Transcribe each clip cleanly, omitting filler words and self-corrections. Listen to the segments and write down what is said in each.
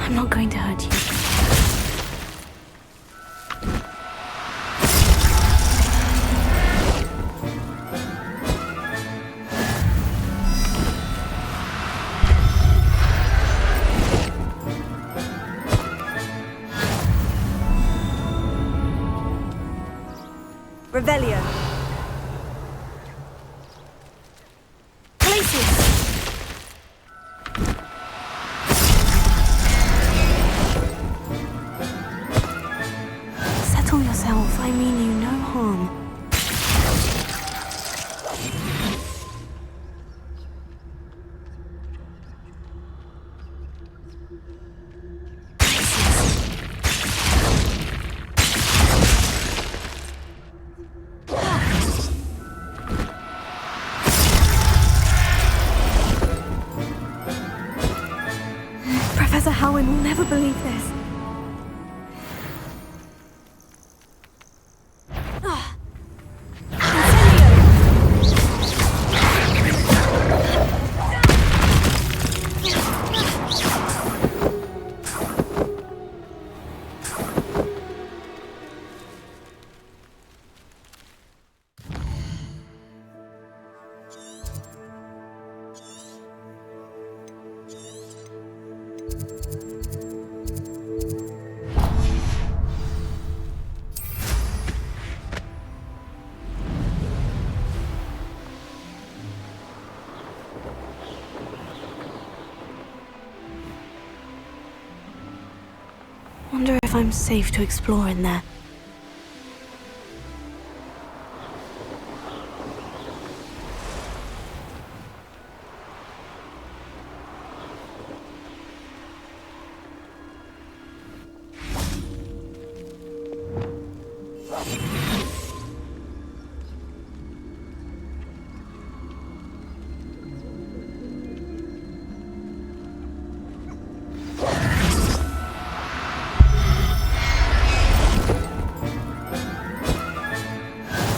I'm not going to hurt you. Revelio. Places. Settle yourself. I mean you no harm. Professor Howin will never believe this. Wonder if I'm safe to explore in there.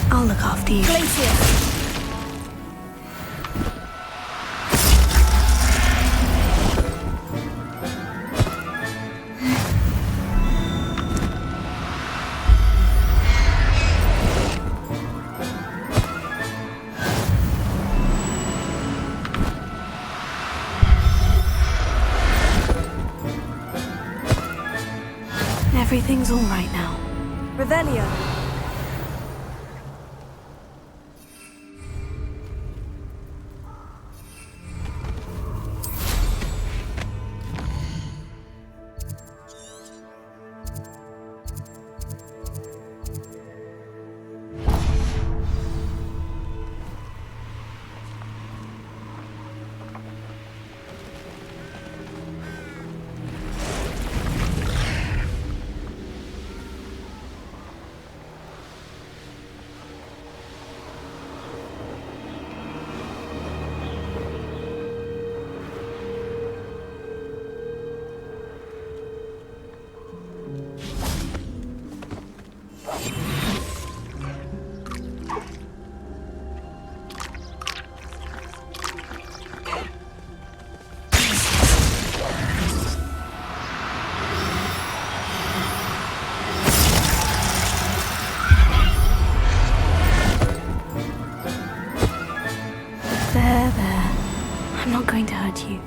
I'll look after you. Everything's all right now. Revelio. There. I'm not going to hurt you.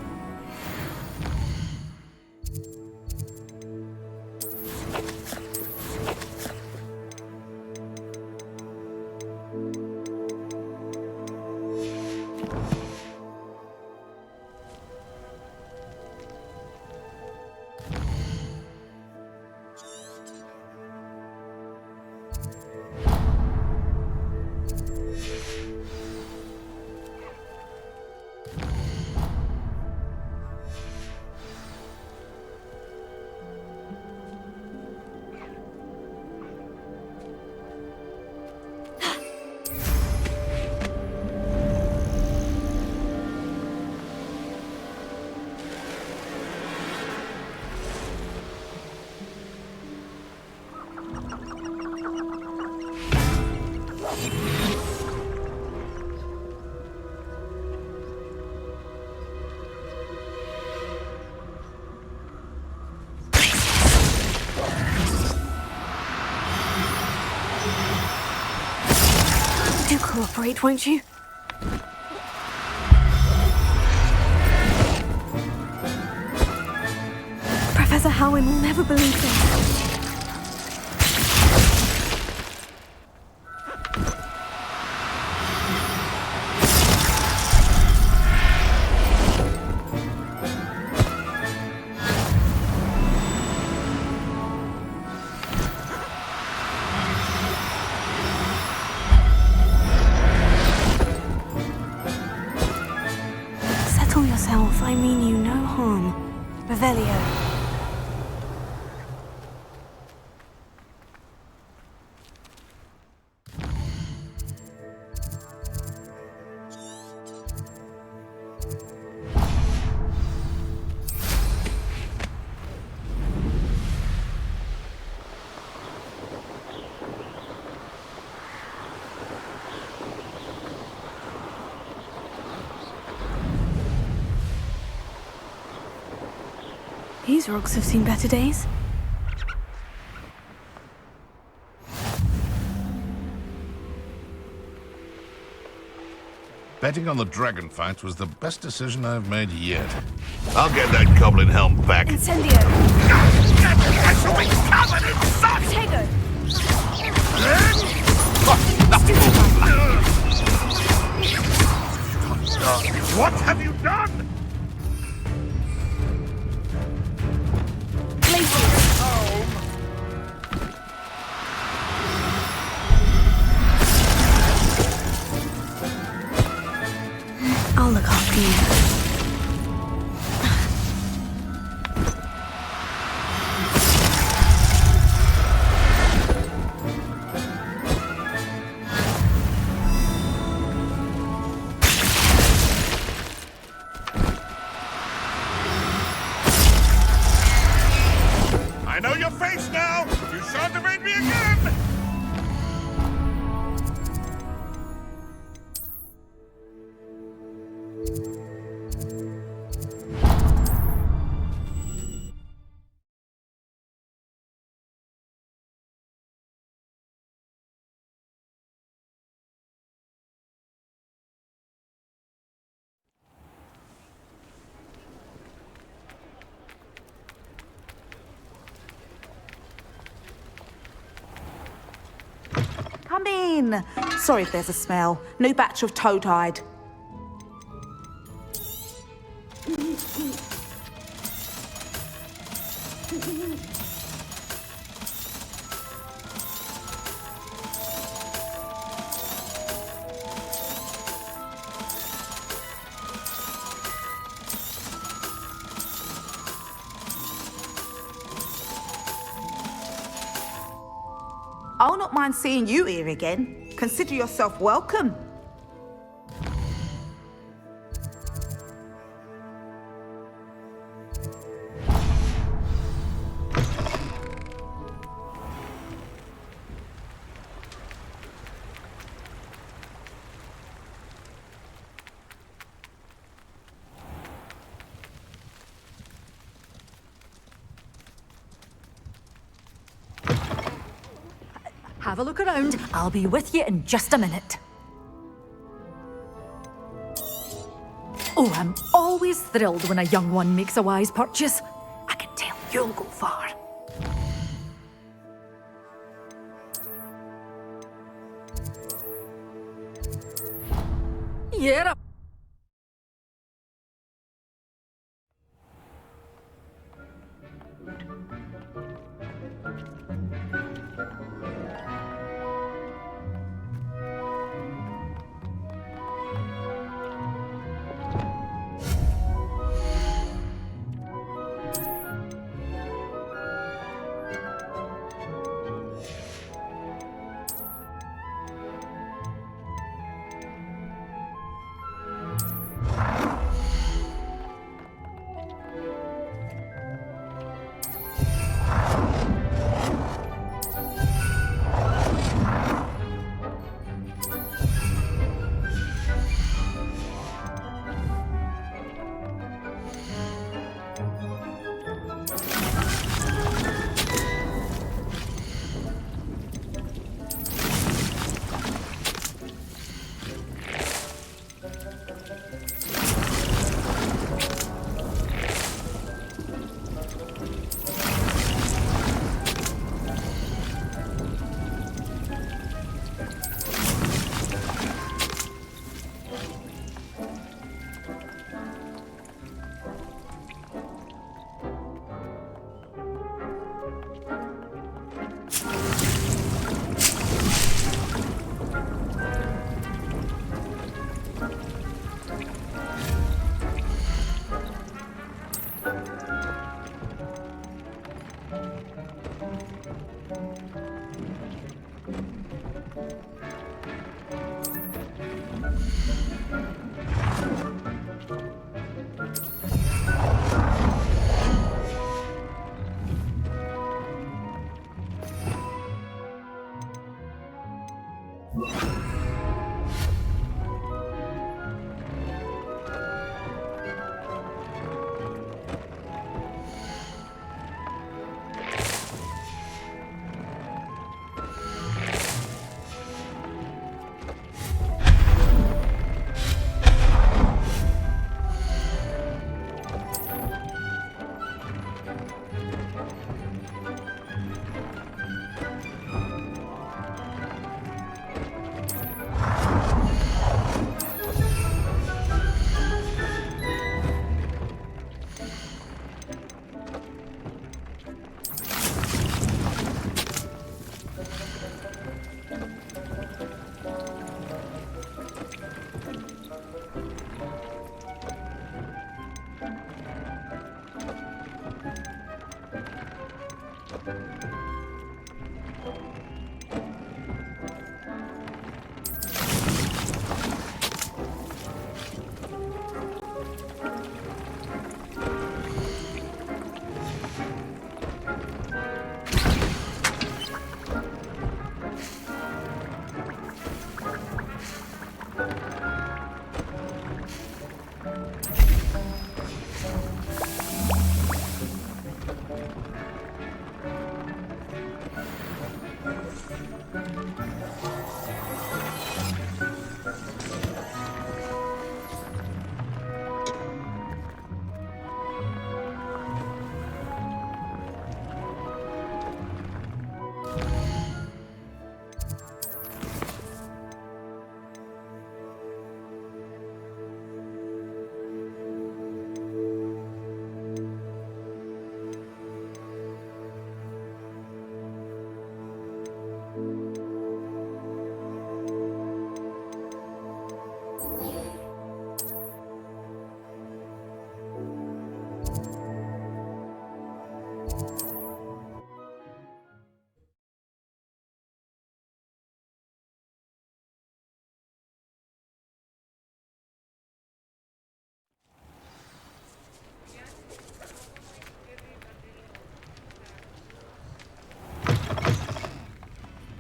cooperate, won't you? Professor Howin will never believe this. Settle yourself. I mean you no harm. Revelio. These rocks have seen better days. Betting on the dragon fight was the best decision I've made yet. I'll get that goblin helm back. Incendio! I shall be covered in sun! Tego! What have you done? I'll look after you. I know your face now! You shan't evade me again! Come in. Sorry if there's a smell. New batch of toad-hide. I'll not mind seeing you here again. Consider yourself welcome. Have a look around. I'll be with you in just a minute. Oh, I'm always thrilled when a young one makes a wise purchase. I can tell you'll go far. Yeah.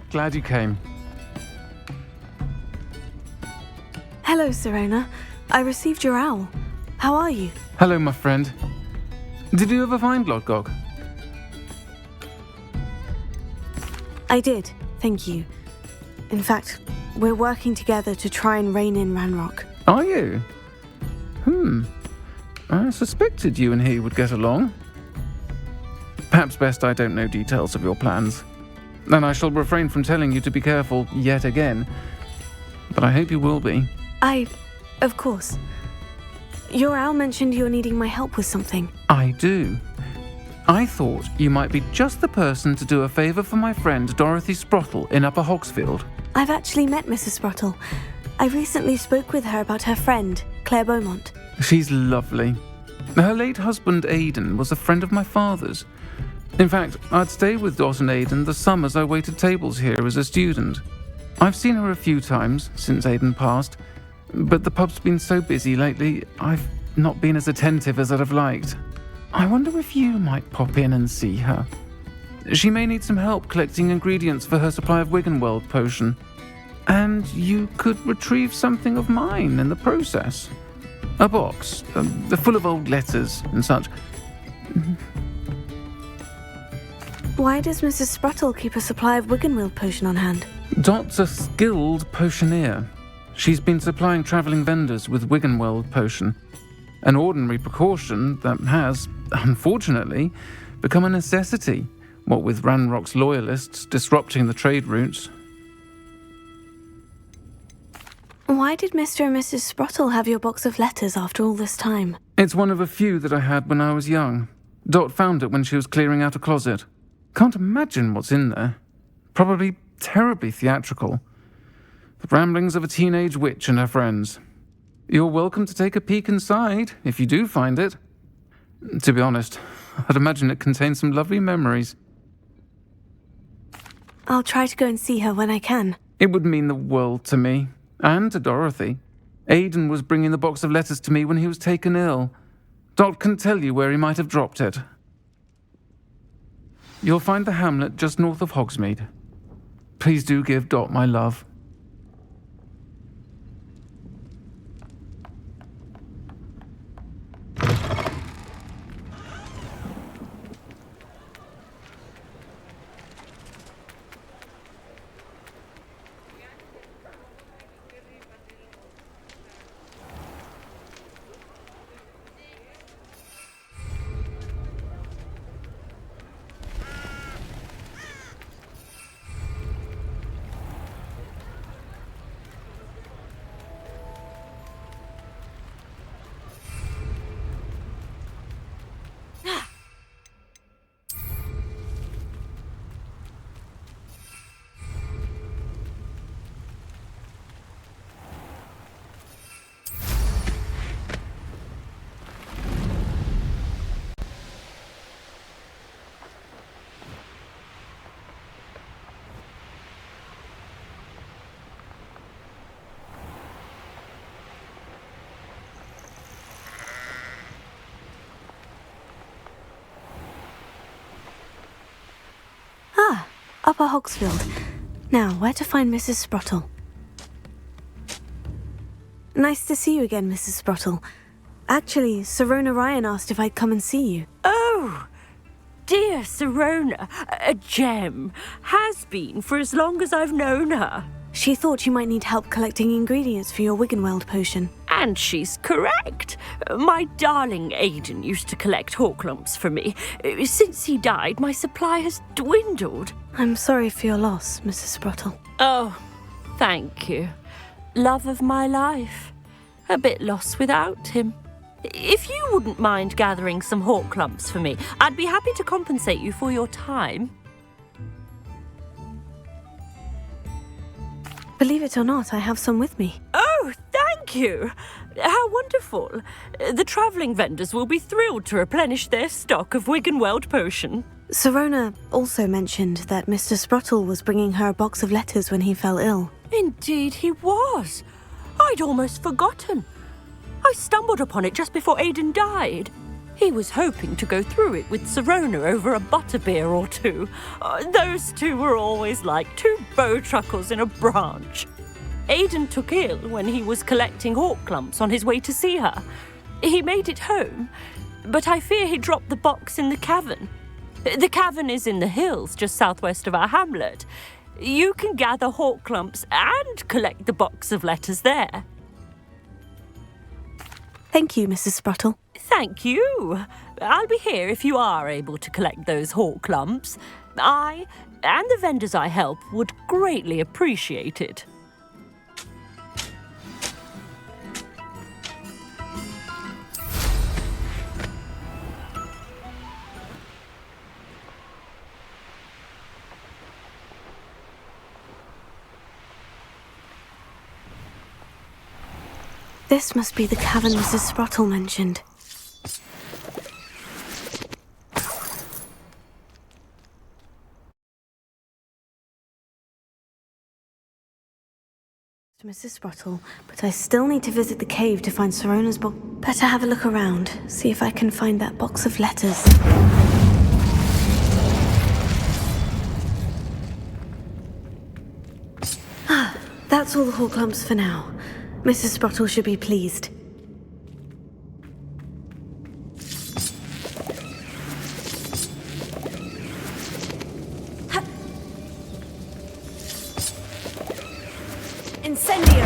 Glad you came. Hello, Serona. I received your owl. How are you? Hello, my friend. Did you ever find Lodgok? I did, thank you. In fact, we're working together to try and rein in Ranrock. Are you? I suspected you and he would get along. Perhaps best I don't know details of your plans. And I shall refrain from telling you to be careful yet again. But I hope you will be. Of course. Your owl mentioned you're needing my help with something. I do. I thought you might be just the person to do a favour for my friend Dorothy Sprottle in Upper Hogsfield. I've actually met Mrs. Sprottle. I recently spoke with her about her friend, Claire Beaumont. She's lovely. Her late husband Aidan was a friend of my father's. In fact, I'd stayed with Dot and Aidan the summers I waited tables here as a student. I've seen her a few times since Aidan passed, but the pub's been so busy lately, I've not been as attentive as I'd have liked. I wonder if you might pop in and see her. She may need some help collecting ingredients for her supply of Wiggenweld potion. And you could retrieve something of mine in the process. A box, full of old letters and such. Why does Mrs. Sprottle keep a supply of Wiggenweld potion on hand? Dot's a skilled potioneer. She's been supplying travelling vendors with Wiggenweld potion, an ordinary precaution that has, unfortunately, become a necessity, what with Ranrock's loyalists disrupting the trade routes. Why did Mr. and Mrs. Sprottle have your box of letters after all this time? It's one of a few that I had when I was young. Dot found it when she was clearing out a closet. Can't imagine what's in there. Probably terribly theatrical. The ramblings of a teenage witch and her friends. You're welcome to take a peek inside, if you do find it. To be honest, I'd imagine it contains some lovely memories. I'll try to go and see her when I can. It would mean the world to me, and to Dorothy. Aidan was bringing the box of letters to me when he was taken ill. Dot can tell you where he might have dropped it. You'll find the hamlet just north of Hogsmeade. Please do give Dot my love. Upper Hogsfield. Now, where to find Mrs. Sprottle? Nice to see you again, Mrs. Sprottle. Actually, Serona Ryan asked if I'd come and see you. Oh, dear Serona, a gem. Has been for as long as I've known her. She thought you might need help collecting ingredients for your Wiggenweld potion. And she's correct. My darling Aidan used to collect Horklumps for me. Since he died, my supply has dwindled. I'm sorry for your loss, Mrs. Sprottle. Oh, thank you. Love of my life. A bit lost without him. If you wouldn't mind gathering some Horklumps for me, I'd be happy to compensate you for your time. Believe it or not, I have some with me. Oh, thank you. How wonderful. The travelling vendors will be thrilled to replenish their stock of Wiggenweld potion. Serona also mentioned that Mr. Sprottle was bringing her a box of letters when he fell ill. Indeed he was. I'd almost forgotten. I stumbled upon it just before Aidan died. He was hoping to go through it with Sirona over a butterbeer or two. Those two were always like two bowtruckles in a branch. Aidan took ill when he was collecting hawk clumps on his way to see her. He made it home, but I fear he dropped the box in the cavern. The cavern is in the hills just southwest of our hamlet. You can gather hawk clumps and collect the box of letters there. Thank you, Mrs. Sprottle. Thank you. I'll be here if you are able to collect those hawk clumps. I and the vendors I help would greatly appreciate it. This must be the cavern Mrs. Sprottle mentioned. Mrs. Sprottle, but I still need to visit the cave to find Sirona's box. Better have a look around, see if I can find that box of letters. That's all the Horclumps for now. Mrs. Sprottle should be pleased. Incendio!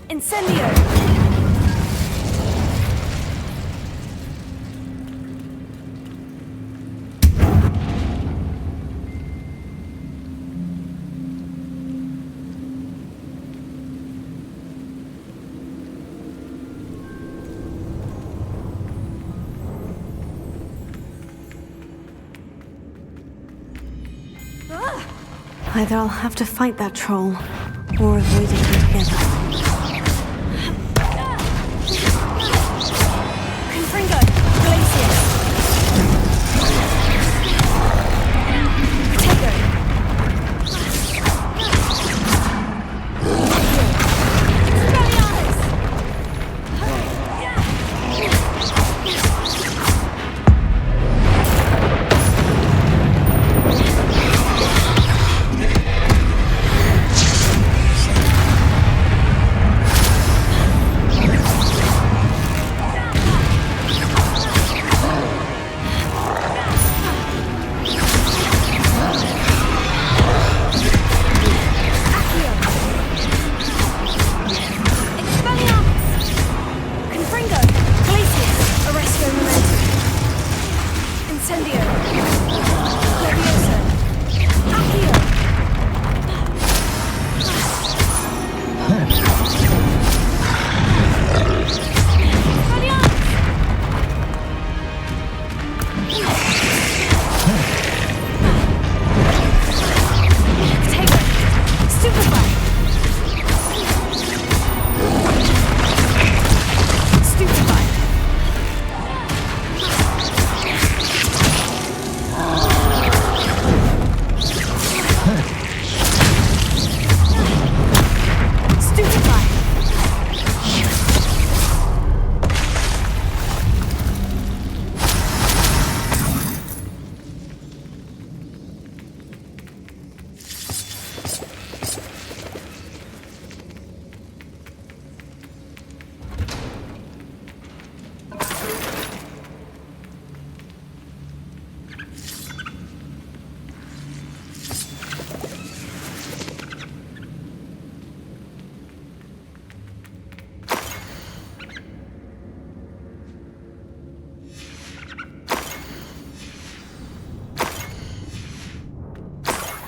Incendio! Either I'll have to fight that troll, or avoid it altogether. Confringo! Glacius!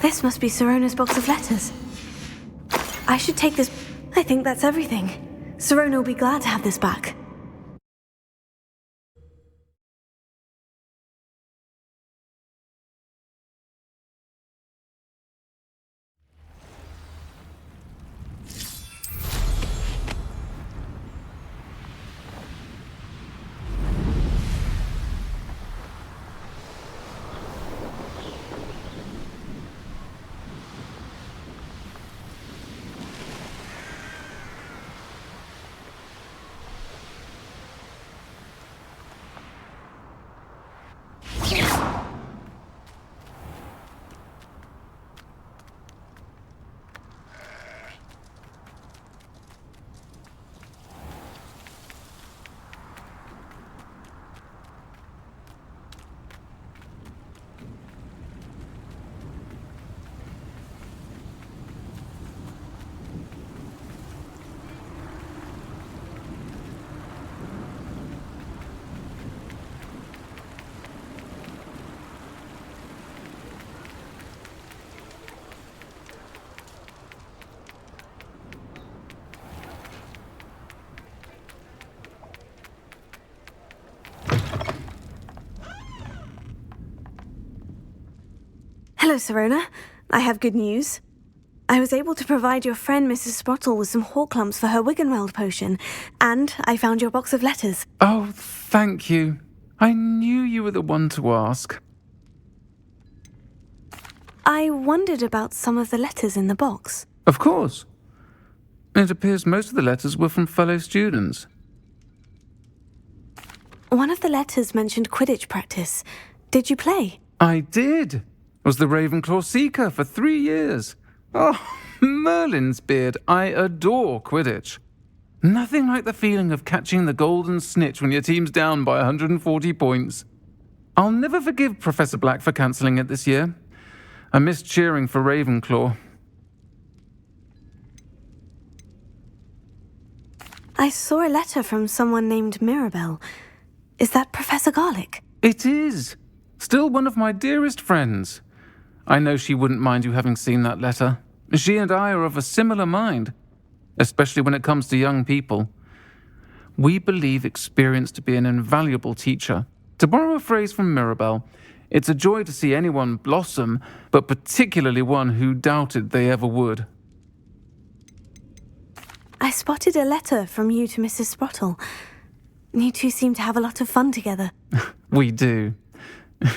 This must be Sirona's box of letters. I should take this. I think that's everything. Sirona will be glad to have this back. Hello, Sirona. I have good news. I was able to provide your friend Mrs. Sprottle with some Horklumps for her Wiggenweld potion, and I found your box of letters. Oh, thank you. I knew you were the one to ask. I wondered about some of the letters in the box. Of course. It appears most of the letters were from fellow students. One of the letters mentioned Quidditch practice. Did you play? I did. Was the Ravenclaw Seeker for 3 years. Oh, Merlin's beard. I adore Quidditch. Nothing like the feeling of catching the golden snitch when your team's down by 140 points. I'll never forgive Professor Black for cancelling it this year. I missed cheering for Ravenclaw. I saw a letter from someone named Mirabelle. Is that Professor Garlick? It is. Still one of my dearest friends. I know she wouldn't mind you having seen that letter. She and I are of a similar mind, especially when it comes to young people. We believe experience to be an invaluable teacher. To borrow a phrase from Mirabelle, it's a joy to see anyone blossom, but particularly one who doubted they ever would. I spotted a letter from you to Mrs. Sprottle. You two seem to have a lot of fun together. We do.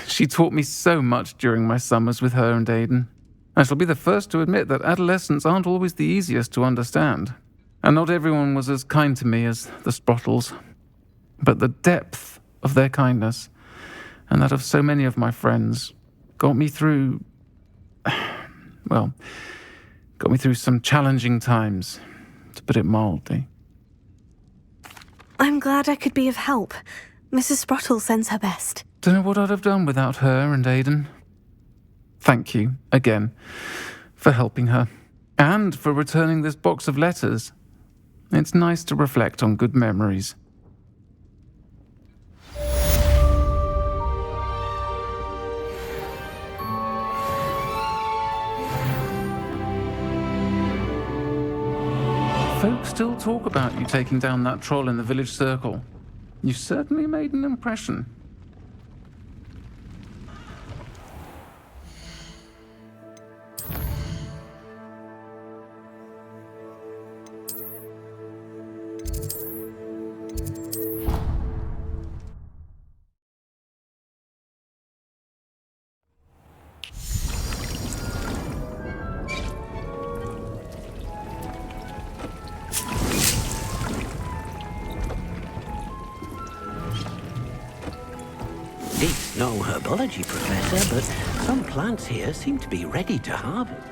She taught me so much during my summers with her and Aiden. I shall be the first to admit that adolescents aren't always the easiest to understand, and not everyone was as kind to me as the Sprottles. But the depth of their kindness, and that of so many of my friends, got me through some challenging times, to put it mildly. I'm glad I could be of help. Mrs. Sprottle sends her best. Don't know what I'd have done without her and Aiden. Thank you, again, for helping her, and for returning this box of letters. It's nice to reflect on good memories. Folks still talk about you taking down that troll in the village circle. You certainly made an impression. Deep's no herbology professor, but some plants here seem to be ready to harvest.